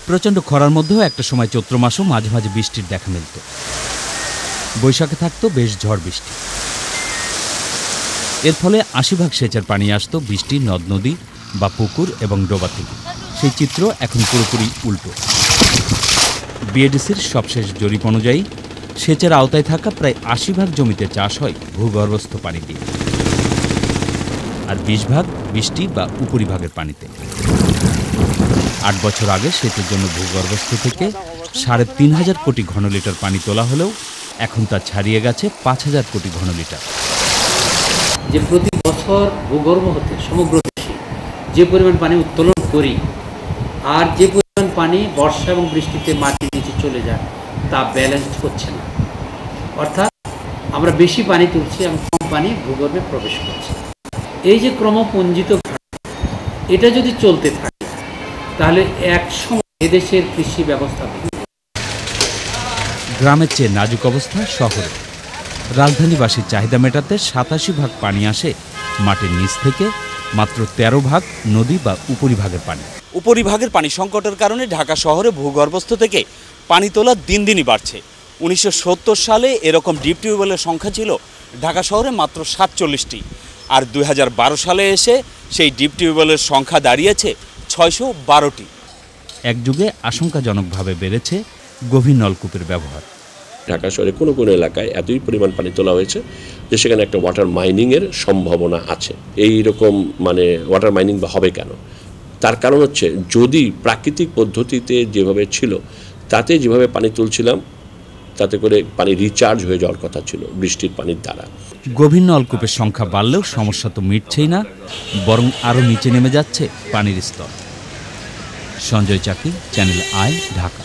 প্রচণ্ড খরার মধ্যেও একটা সময় চৈত্র মাসও মাঝে মাঝে বৃষ্টির দেখা মিলত। বৈশাখে থাকতো বেশ ঝড় বৃষ্টি। এর ফলে ৮০% সেচের পানি আসত বৃষ্টির নদ নদী বা পুকুর এবং ডোবা থেকে। সেই চিত্র এখন পুরোপুরি উল্টো। বিএডিসির সবশেষ জরিপ অনুযায়ী সেচের আওতায় থাকা প্রায় ৮০% জমিতে চাষ হয় ভূগর্ভস্থ পানি দিয়ে, আর ২০% বৃষ্টি বা উপরিভাগের পানিতে। ৮ বছর আগে সেচের জন্য ভূগর্ভস্থ থেকে ৩৫০০ কোটি ঘনলিটার পানি তোলা হলেও এখন তা ছাড়িয়ে গেছে ৫০০০ কোটি ঘনলিটার। যে প্রতি বছর ভূগর্ভ হতে সমগ্র দেশে যে পরিমাণ পানি উত্তোলন করি আর যে পরিমাণ পানি বর্ষা এবং বৃষ্টিতে মাটির নিচে চলে যায় তা ব্যালেন্স হচ্ছে না। অর্থাৎ আমরা বেশি পানি তুলছি এবং কম পানি ভূগর্ভে প্রবেশ করছে। এই যে ক্রমপুঞ্জিত ঘাট, এটা যদি চলতে থাকে তাহলে এক সময় এদেশের কৃষি ব্যবস্থা গ্রামের চেয়ে নাজুক অবস্থা শহরে। রাজধানীবাসীর চাহিদা মেটাতে ৮৭% পানি আসে মাটির নিচ থেকে, মাত্র ১৩% নদী বা উপরিভাগের পানি। উপরিভাগের পানি সংকটের কারণে ঢাকা শহরে ভূগর্ভস্থ থেকে পানি তোলা দিন দিনই বাড়ছে। ১৯৭০ সালে এরকম ডিপ টিউবওয়েলের সংখ্যা ছিল ঢাকা শহরে মাত্র ৪৭টি, আর ২০১২ সালে এসে সেই ডিপ টিউবওয়েলের সংখ্যা দাঁড়িয়েছে ৬১২টি। এক যুগে আশঙ্কাজনকভাবে বেড়েছে গভীর নলকূপের ব্যবহার। ঢাকা শহরে কোনো কোনো এলাকায় এতই পরিমাণ পানি তোলা হয়েছে যে সেখানে একটা ওয়াটার মাইনিংয়ের সম্ভাবনা আছে। এই রকম ওয়াটার মাইনিং বা হবে কেন? তার কারণ হচ্ছে, যদি প্রাকৃতিক পদ্ধতিতে যেভাবে ছিল তাতে যেভাবে পানি তুলছিলাম তাতে করে পানি রিচার্জ হয়ে যাওয়ার কথা ছিল বৃষ্টির পানির দ্বারা। গভীর নলকূপের সংখ্যা বাড়লেও সমস্যা তো মিটছেই না, বরং আরও নিচে নেমে যাচ্ছে পানির স্তর। সঞ্জয় চাকি, চ্যানেল আই, ঢাকা।